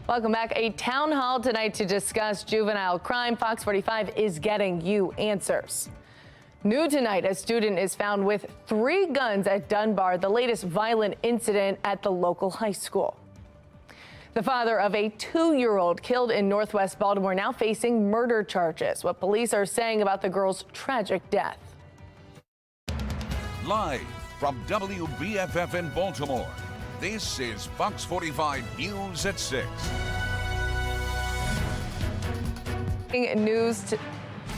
Welcome back. A town hall tonight to discuss juvenile crime. Fox 45 is getting you answers. New tonight, a student is found with 3 guns at Dunbar, the latest violent incident at the local high school. The father of a 2-year-old killed in Northwest Baltimore now facing murder charges. What police are saying about the girl's tragic death. Live from WBFF in Baltimore, this is Fox 45 News at 6.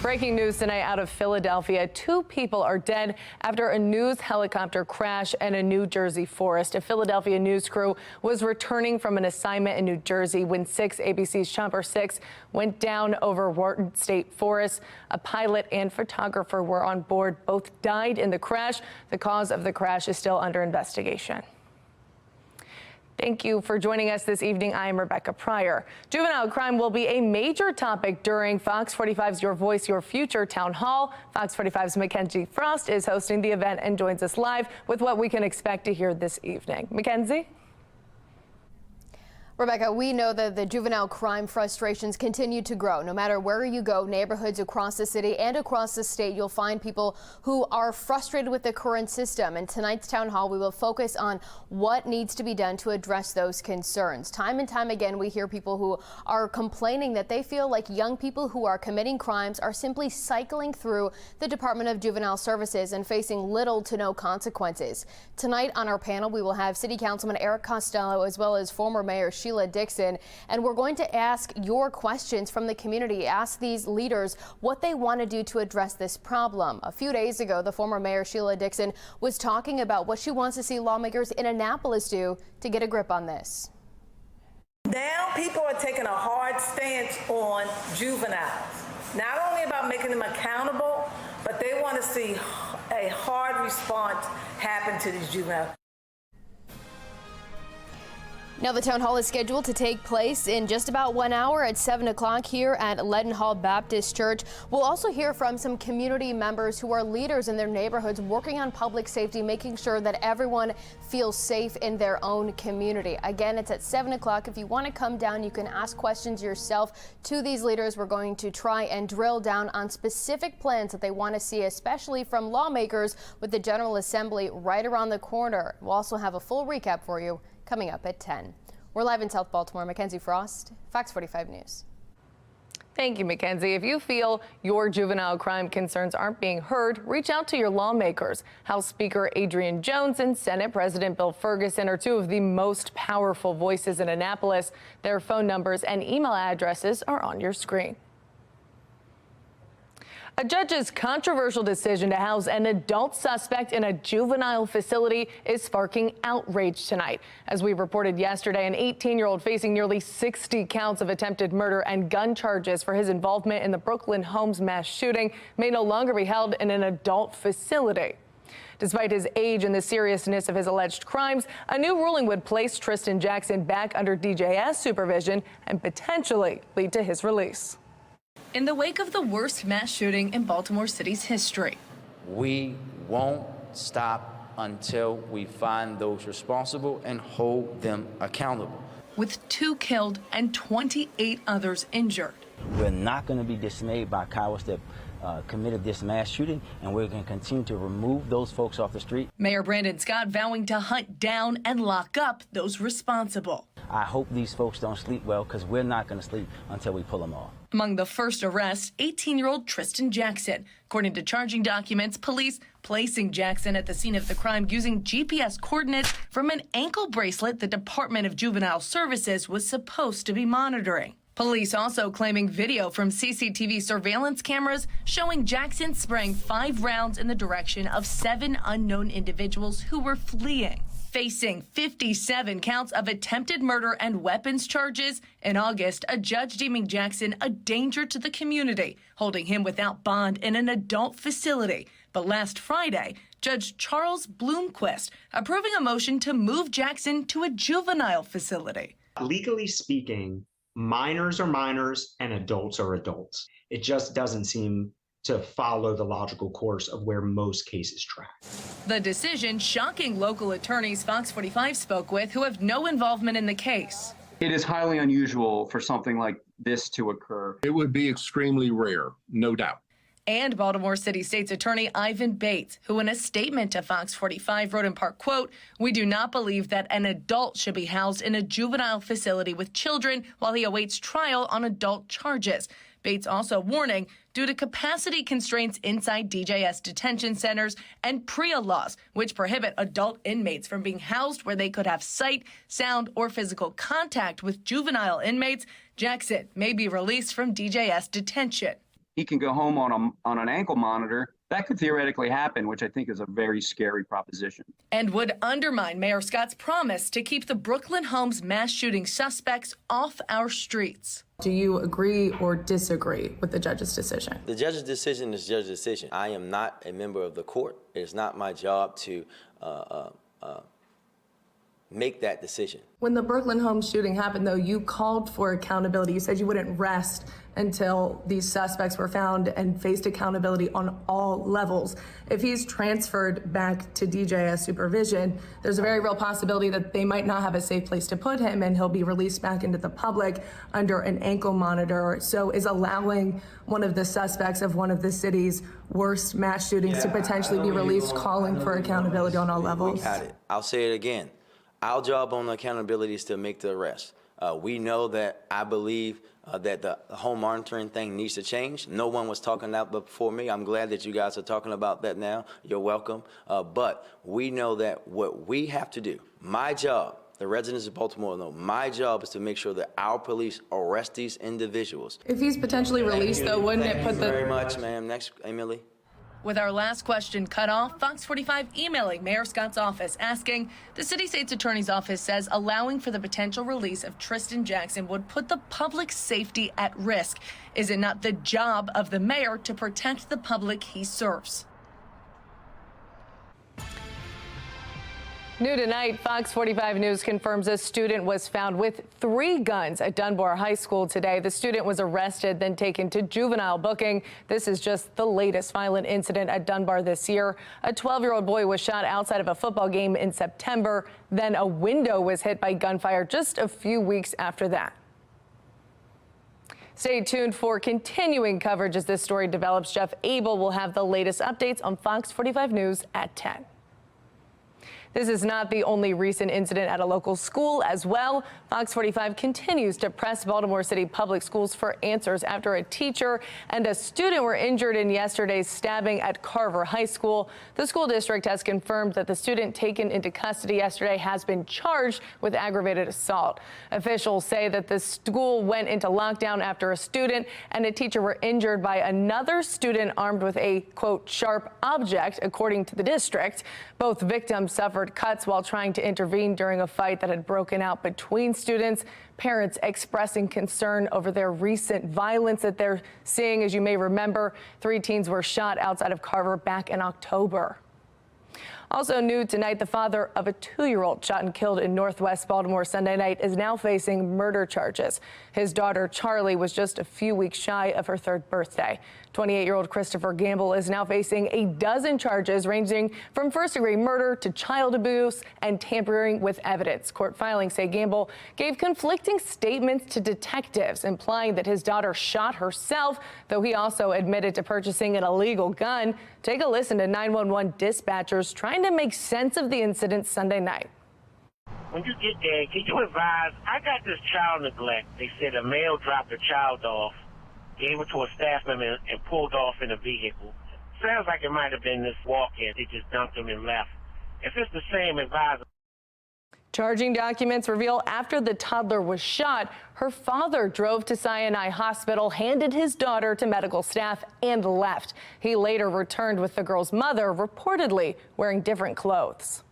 Breaking news tonight out of Philadelphia. 2 people are dead after a news helicopter crash in a New Jersey forest. A Philadelphia news crew was returning from an assignment in New Jersey when ABC's Chopper 6 went down over Wharton State Forest. A pilot and photographer were on board. Both died in the crash. The cause of the crash is still under investigation. Thank you for joining us this evening. I am Rebecca Pryor. Juvenile crime will be a major topic during Fox 45's Your Voice, Your Future Town Hall. Fox 45's Mackenzie Frost is hosting the event and joins us live with what we can expect to hear this evening. Mackenzie? Rebecca, we know that the juvenile crime frustrations continue to grow. No matter where you go, neighborhoods across the city and across the state, you'll find people who are frustrated with the current system. In tonight's town hall, we will focus on what needs to be done to address those concerns. Time and time again, we hear people who are complaining that they feel like young people who are committing crimes are simply cycling through the Department of Juvenile Services and facing little to no consequences. Tonight on our panel, we will have City Councilman Eric Costello as well as former Mayor Sheila Dixon, and we're going to ask your questions from the community. Ask these leaders what they want to do to address this problem. A few days ago, the former Mayor Sheila Dixon was talking about what she wants to see lawmakers in Annapolis do to get a grip on this. Now people are taking a hard stance on juveniles, not only about making them accountable, but they want to see a hard response happen to these juveniles. Now, the town hall is scheduled to take place in just about 1 hour at 7 o'clock here at Leadenhall Baptist Church. We'll also hear from some community members who are leaders in their neighborhoods working on public safety, making sure that everyone feels safe in their own community. Again, it's at 7 o'clock. If you want to come down, you can ask questions yourself to these leaders. We're going to try and drill down on specific plans that they want to see, especially from lawmakers, with the General Assembly right around the corner. We'll also have a full recap for you coming up at 10. We're live in South Baltimore. Mackenzie Frost, Fox 45 News. Thank you, Mackenzie. If you feel your juvenile crime concerns aren't being heard, reach out to your lawmakers. House Speaker Adrian Jones and Senate President Bill Ferguson are 2 of the most powerful voices in Annapolis. Their phone numbers and email addresses are on your screen. A judge's controversial decision to house an adult suspect in a juvenile facility is sparking outrage tonight. As we reported yesterday, an 18-year-old facing nearly 60 counts of attempted murder and gun charges for his involvement in the Brooklyn Homes mass shooting may no longer be held in an adult facility. Despite his age and the seriousness of his alleged crimes, a new ruling would place Tristan Jackson back under DJS supervision and potentially lead to his release. In the wake of the worst mass shooting in Baltimore City's history, we won't stop until we find those responsible and hold them accountable. With 2 killed and 28 others injured. We're not going to be dismayed by cowards that committed this mass shooting, and we're going to continue to remove those folks off the street. Mayor Brandon Scott vowing to hunt down and lock up those responsible. I hope these folks don't sleep well, because we're not going to sleep until we pull them off. Among the first arrests, 18-year-old Tristan Jackson. According to charging documents, police placing Jackson at the scene of the crime using GPS coordinates from an ankle bracelet the Department of Juvenile Services was supposed to be monitoring. Police also claiming video from CCTV surveillance cameras showing Jackson spraying 5 rounds in the direction of 7 unknown individuals who were fleeing. Facing 57 counts of attempted murder and weapons charges, in August, a judge deeming Jackson a danger to the community, holding him without bond in an adult facility. But last Friday, Judge Charles Bloomquist approving a motion to move Jackson to a juvenile facility. Legally speaking, minors are minors and adults are adults. It just doesn't seem to follow the logical course of where most cases track. The decision shocking local attorneys Fox 45 spoke with who have no involvement in the case. It is highly unusual for something like this to occur. It would be extremely rare, no doubt. And Baltimore City State's Attorney Ivan Bates, who in a statement to Fox 45 wrote in part, quote, "We do not believe that an adult should be housed in a juvenile facility with children while he awaits trial on adult charges." Bates also warning, due to capacity constraints inside DJS detention centers and PREA laws, which prohibit adult inmates from being housed where they could have sight, sound, or physical contact with juvenile inmates, Jackson may be released from DJS detention. He can go home on an ankle monitor. That could theoretically happen, which I think is a very scary proposition. And would undermine Mayor Scott's promise to keep the Brooklyn Homes mass shooting suspects off our streets. Do you agree or disagree with the judge's decision? The judge's decision is the judge's decision. I am not a member of the court. It is not my job to make that decision. When the Brooklyn Homes shooting happened, though, you called for accountability. You said you wouldn't rest until these suspects were found and faced accountability on all levels. If he's transferred back to DJS supervision, there's a very real possibility that they might not have a safe place to put him and he'll be released back into the public under an ankle monitor. So is allowing one of the suspects of one of the city's worst mass shootings to potentially be released calling for accountability on all levels? We got it. I'll say it again. Our job on accountability is to make the arrest. We know that I believe that the home monitoring thing needs to change. No one was talking that before me. I'm glad that you guys are talking about that now. You're welcome. But we know that what we have to do, my job, the residents of Baltimore know, my job is to make sure that our police arrest these individuals. If he's potentially released, though, wouldn't it put the... Thank you very much, ma'am. Next, Emily. With our last question cut off, Fox 45 emailing Mayor Scott's office asking, the city state's attorney's office says allowing for the potential release of Tristan Jackson would put the public's safety at risk. Is it not the job of the mayor to protect the public he serves? New tonight, Fox 45 News confirms a student was found with 3 guns at Dunbar High School today. The student was arrested, then taken to juvenile booking. This is just the latest violent incident at Dunbar this year. A 12-year-old boy was shot outside of a football game in September. Then a window was hit by gunfire just a few weeks after that. Stay tuned for continuing coverage as this story develops. Jeff Abel will have the latest updates on Fox 45 News at 10. This is not the only recent incident at a local school as well. Fox 45 continues to press Baltimore City Public Schools for answers after a teacher and a student were injured in yesterday's stabbing at Carver High School. The school district has confirmed that the student taken into custody yesterday has been charged with aggravated assault. Officials say that the school went into lockdown after a student and a teacher were injured by another student armed with a, quote, sharp object, according to the district. Both victims suffered cuts while trying to intervene during a fight that had broken out between students. Parents expressing concern over their recent violence that they're seeing. As you may remember, 3 teens were shot outside of Carver back in October. Also new tonight, the father of a 2-year-old shot and killed in Northwest Baltimore Sunday night is now facing murder charges. His daughter, Charlie, was just a few weeks shy of her 3rd birthday. 28-year-old Christopher Gamble is now facing a dozen charges ranging from first-degree murder to child abuse and tampering with evidence. Court filings say Gamble gave conflicting statements to detectives, implying that his daughter shot herself, though he also admitted to purchasing an illegal gun. Take a listen to 911 dispatchers trying to make sense of the incident Sunday night. When you get there, can you advise? I got this child neglect. They said a male dropped a child off, gave it to a staff member, and pulled off in a vehicle. Sounds like it might have been this walk-in. They just dumped him and left. If it's the same, advise. Charging documents reveal after the toddler was shot, her father drove to Sinai Hospital, handed his daughter to medical staff, and left. He later returned with the girl's mother, reportedly wearing different clothes.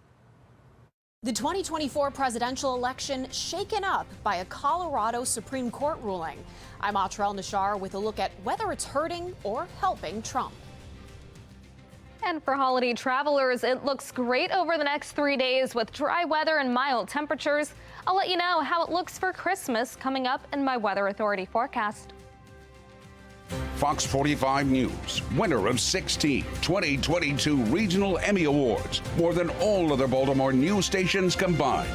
The 2024 presidential election shaken up by a Colorado Supreme Court ruling. I'm Atrell Nashar with a look at whether it's hurting or helping Trump. And for holiday travelers, it looks great over the next 3 days with dry weather and mild temperatures. I'll let you know how it looks for Christmas coming up in my Weather Authority forecast. Fox 45 News, winner of 16 2022 Regional Emmy Awards, more than all other Baltimore news stations combined.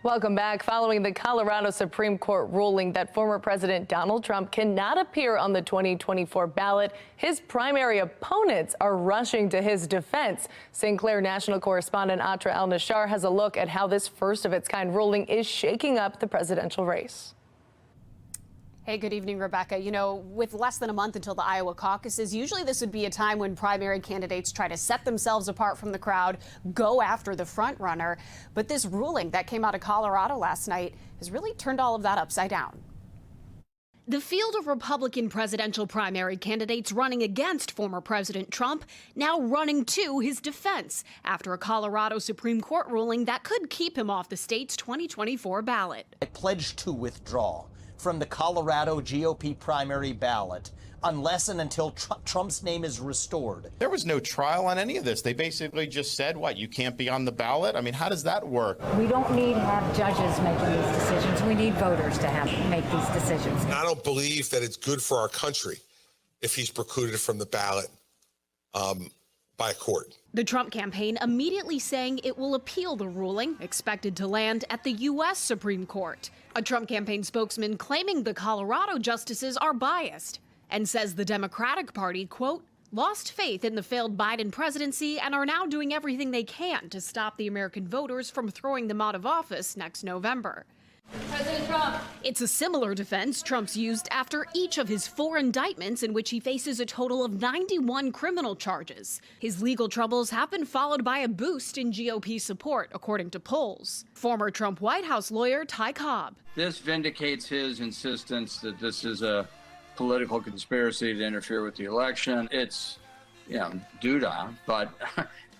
Welcome back. Following the Colorado Supreme Court ruling that former President Donald Trump cannot appear on the 2024 ballot, his primary opponents are rushing to his defense. St. Clair national correspondent Atra El-Nashar has a look at how this first-of-its-kind ruling is shaking up the presidential race. Hey, good evening, Rebecca. You know, with less than a month until the Iowa caucuses, usually this would be a time when primary candidates try to set themselves apart from the crowd, go after the front runner. But this ruling that came out of Colorado last night has really turned all of that upside down. The field of Republican presidential primary candidates running against former President Trump now running to his defense after a Colorado Supreme Court ruling that could keep him off the state's 2024 ballot. I pledge to withdraw from the Colorado GOP primary ballot unless and until Trump's name is restored. There was no trial on any of this. They basically just said, what, you can't be on the ballot? I mean, how does that work? We don't need to have judges making these decisions. We need voters to make these decisions. I don't believe that it's good for our country if he's precluded from the ballot by a court. The Trump campaign immediately saying it will appeal the ruling, expected to land at the U.S. Supreme Court. A Trump campaign spokesman claiming the Colorado justices are biased and says the Democratic Party, quote, lost faith in the failed Biden presidency and are now doing everything they can to stop the American voters from throwing them out of office next November. President Trump. It's a similar defense Trump's used after each of his 4 indictments in which he faces a total of 91 criminal charges. His legal troubles have been followed by a boost in GOP support, according to polls. Former Trump White House lawyer Ty Cobb. This vindicates his insistence that this is a political conspiracy to interfere with the election. It's, doodah, but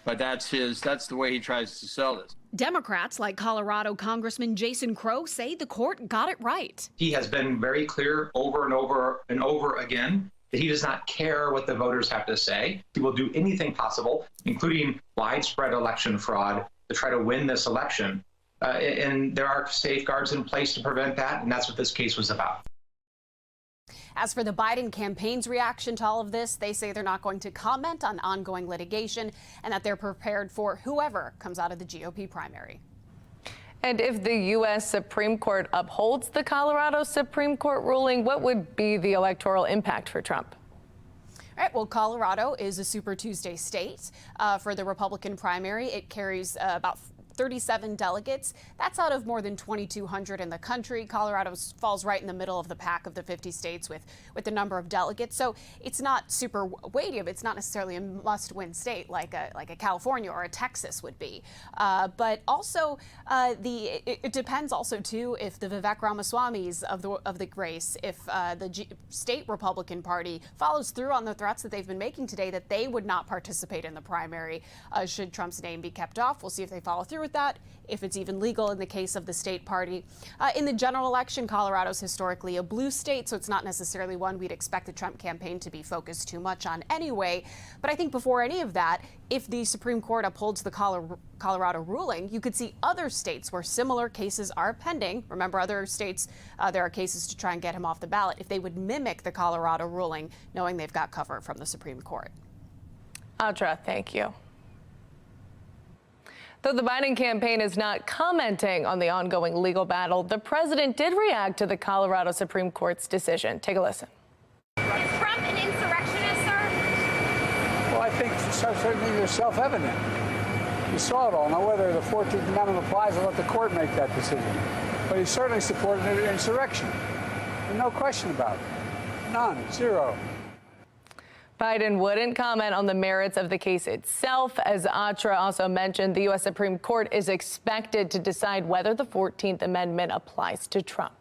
that's the way he tries to sell this. Democrats like Colorado Congressman Jason Crow say the court got it right. He has been very clear over and over and over again that he does not care what the voters have to say. He will do anything possible, including widespread election fraud, to try to win this election. And there are safeguards in place to prevent that, and that's what this case was about. As for the Biden campaign's reaction to all of this, they say they're not going to comment on ongoing litigation and that they're prepared for whoever comes out of the GOP primary. And if the U.S. Supreme Court upholds the Colorado Supreme Court ruling, what would be the electoral impact for Trump? All right, well, Colorado is a Super Tuesday state. For the Republican primary, it carries about 37 delegates. That's out of more than 2,200 in the country. Colorado falls right in the middle of the pack of the 50 states with the number of delegates. So it's not super weighty. It's not necessarily a must-win state like a California or a Texas would be. But also it depends also too if the Vivek Ramaswamis of the race, if the state Republican Party follows through on the threats that they've been making today that they would not participate in the primary should Trump's name be kept off. We'll see if they follow through with that, if it's even legal in the case of the state party. In the general election, Colorado's historically a blue state, so it's not necessarily one we'd expect the Trump campaign to be focused too much on anyway. But I think before any of that, if the Supreme Court upholds the Colorado ruling, you could see other states where similar cases are pending. Remember, other states, there are cases to try and get him off the ballot. If they would mimic the Colorado ruling, knowing they've got cover from the Supreme Court. Audra, thank you. Though the Biden campaign is not commenting on the ongoing legal battle, the president did react to the Colorado Supreme Court's decision. Take a listen. Is Trump an insurrectionist, sir? Well, I think certain things are self-evident. You saw it all. Now, whether the 14th Amendment applies, I'll let the court make that decision. But he certainly supported an insurrection. There's no question about it. None. Zero. Biden wouldn't comment on the merits of the case itself. As Atra also mentioned, the U.S. Supreme Court is expected to decide whether the 14th Amendment applies to Trump.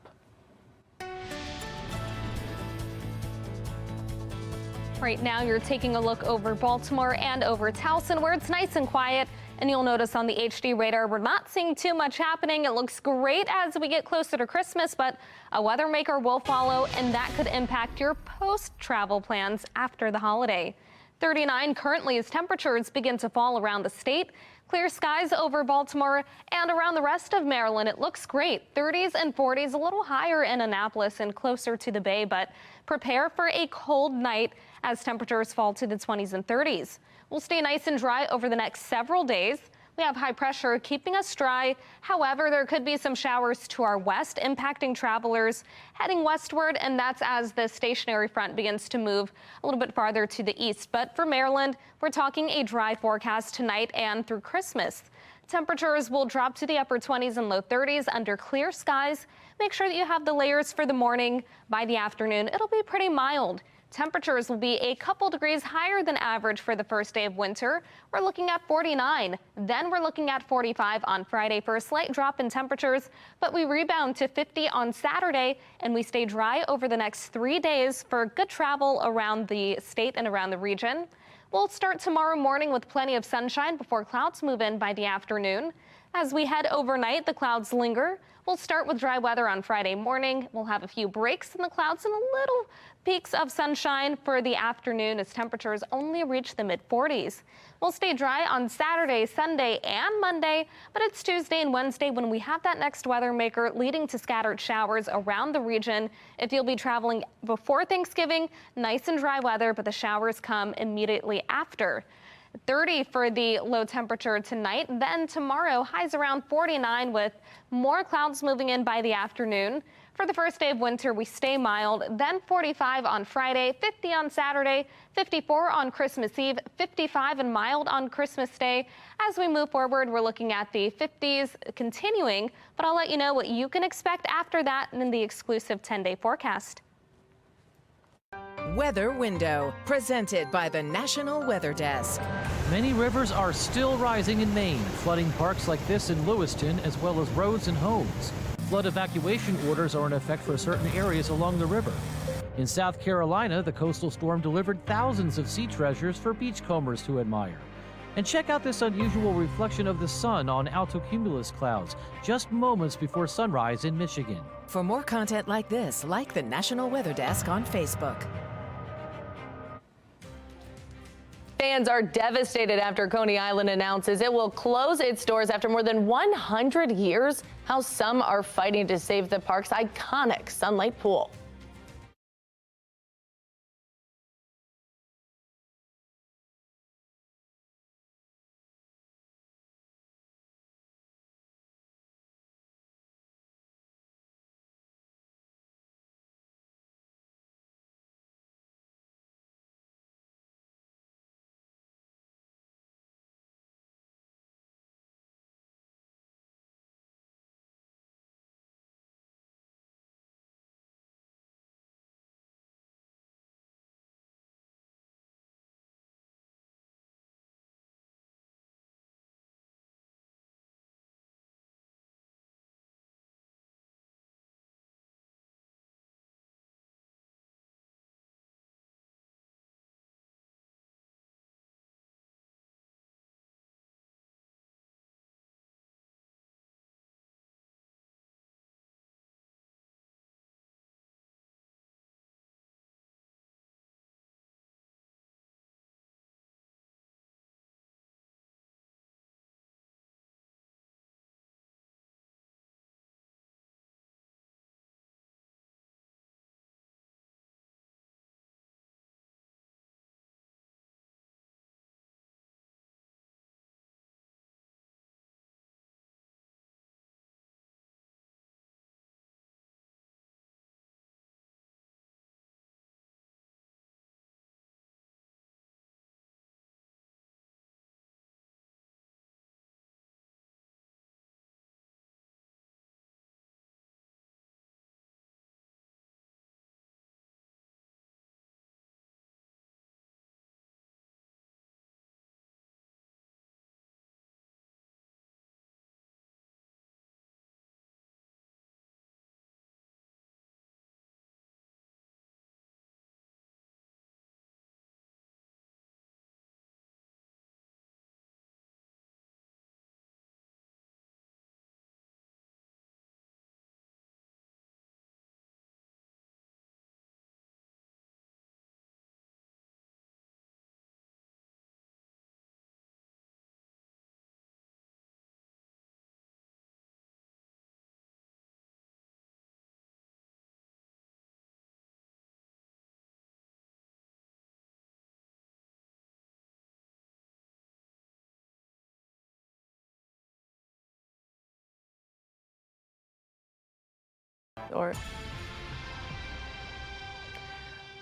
Right now, you're taking a look over Baltimore and over Towson, where it's nice and quiet. And you'll notice on the HD radar, we're not seeing too much happening. It looks great as we get closer to Christmas, but a weather maker will follow, and that could impact your post-travel plans after the holiday. 39 currently as temperatures begin to fall around the state. Clear skies over Baltimore and around the rest of Maryland. It looks great. 30s and 40s, a little higher in Annapolis and closer to the Bay, but prepare for a cold night as temperatures fall to the 20s and 30s. We'll stay nice and dry over the next several days. We have high pressure keeping us dry. However, there could be some showers to our west, impacting travelers heading westward, and that's as the stationary front begins to move a little bit farther to the east. But for Maryland, we're talking a dry forecast tonight and through Christmas. Temperatures will drop to the upper 20s and low 30s under clear skies. Make sure that you have the layers for the morning. By the afternoon, it'll be pretty mild. Temperatures will be a couple degrees higher than average for the first day of winter. We're looking at 49. Then we're looking at 45 on Friday for a slight drop in temperatures, but we rebound to 50 on Saturday, and we stay dry over the next 3 days for good travel around the state and around the region. We'll start tomorrow morning with plenty of sunshine before clouds move in by the afternoon. As we head overnight, the clouds linger. We'll start with dry weather on Friday morning. We'll have a few breaks in the clouds and a little peaks of sunshine for the afternoon as temperatures only reach the mid-40s. We'll stay dry on Saturday, Sunday, and Monday, but it's Tuesday and Wednesday when we have that next weather maker leading to scattered showers around the region. If you'll be traveling before Thanksgiving, nice and dry weather, but the showers come immediately after. 30 for the low temperature tonight. Then tomorrow, highs around 49 with more clouds moving in by the afternoon. For the first day of winter, we stay mild, then 45 on Friday, 50 on Saturday, 54 on Christmas Eve, 55 and mild on Christmas Day. As we move forward, we're looking at the 50s continuing, but I'll let you know what you can expect after that in the exclusive 10-day forecast. Weather Window, presented by the National Weather Desk. Many rivers are still rising in Maine, flooding parks like this in Lewiston, as well as roads and homes. Flood evacuation orders are in effect for certain areas along the river. In South Carolina, the coastal storm delivered thousands of sea treasures for beachcombers to admire. And check out this unusual reflection of the sun on altocumulus clouds just moments before sunrise in Michigan. For more content like this, like the National Weather Desk on Facebook. Fans are devastated after Coney Island announces it will close its doors after more than 100 years. How some are fighting to save the park's iconic sunlight pool.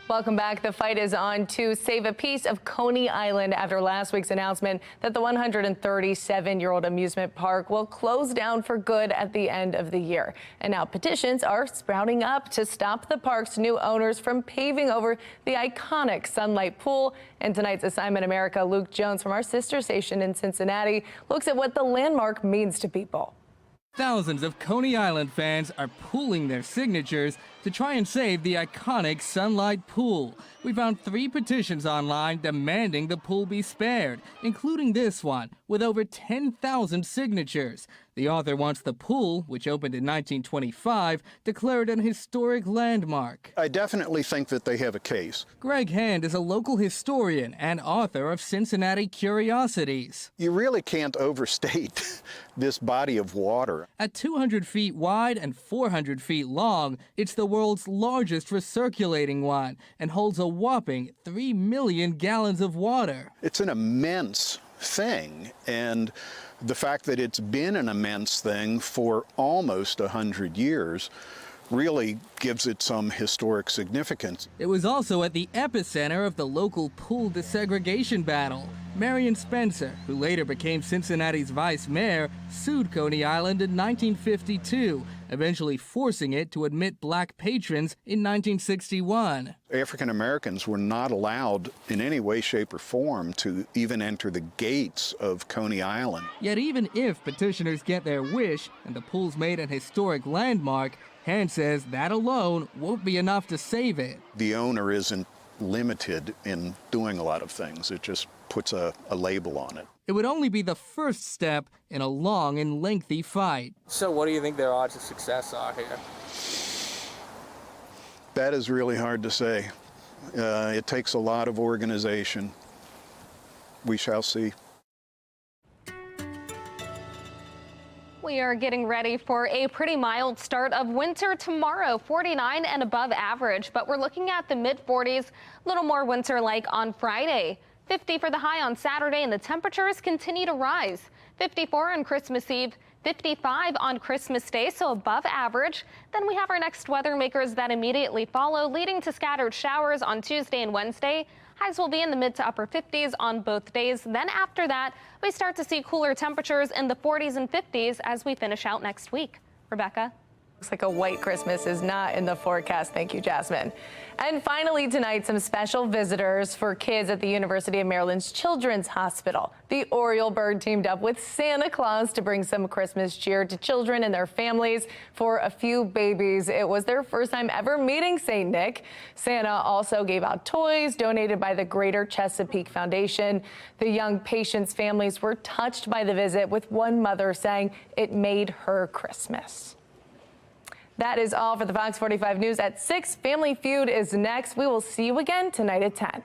Welcome back. The fight is on to save a piece of Coney Island after last week's announcement that the 137-year-old amusement park will close down for good at the end of the year. And now petitions are sprouting up to stop the park's new owners from paving over the iconic Sunlight Pool. And tonight's Assignment America, Luke Jones from our sister station in Cincinnati looks at what the landmark means to people. Thousands of Coney Island fans are pooling their signatures to try and save the iconic Sunlight Pool. We found 3 petitions online demanding the pool be spared, including this one with over 10,000 signatures. The author wants the pool, which opened in 1925, declared an historic landmark. I definitely think that they have a case. Greg Hand is a local historian and author of Cincinnati Curiosities. You really can't overstate this body of water. At 200 feet wide and 400 feet long, it's the world's largest recirculating one and holds a whopping 3 million gallons of water. It's an immense thing, and the fact that it's been an immense thing for almost 100 years really gives it some historic significance. It was also at the epicenter of the local pool desegregation battle. Marion Spencer, who later became Cincinnati's vice mayor, sued Coney Island in 1952, eventually forcing it to admit black patrons in 1961. African Americans were not allowed in any way, shape, or form to even enter the gates of Coney Island. Yet even if petitioners get their wish and the pool's made an historic landmark, Hand says that alone won't be enough to save it. The owner isn't limited in doing a lot of things. It just puts a label on it. It would only be the first step in a long and lengthy fight. So what do you think their odds of success are here? That is really hard to say. It takes a lot of organization. We shall see. We are getting ready for a pretty mild start of winter tomorrow, 49 and above average, but we're looking at the mid-40s, a little more winter-like on Friday. 50 for the high on Saturday, and the temperatures continue to rise. 54 on Christmas Eve, 55 on Christmas Day, so above average. Then we have our next weather makers that immediately follow, leading to scattered showers on Tuesday and Wednesday. Highs will be in the mid to upper 50s on both days. Then after that, we start to see cooler temperatures in the 40s and 50s as we finish out next week. Rebecca? Looks like a white Christmas is not in the forecast. Thank you, Jasmine. And finally tonight, some special visitors for kids at the University of Maryland's Children's Hospital. The Oriole bird teamed up with Santa Claus to bring some Christmas cheer to children and their families. For a few babies, it was their first time ever meeting St. Nick. Santa also gave out toys donated by the Greater Chesapeake Foundation. The young patients' families were touched by the visit, with one mother saying it made her Christmas. That is all for the Fox 45 News at 6. Family Feud is next. We will see you again tonight at 10.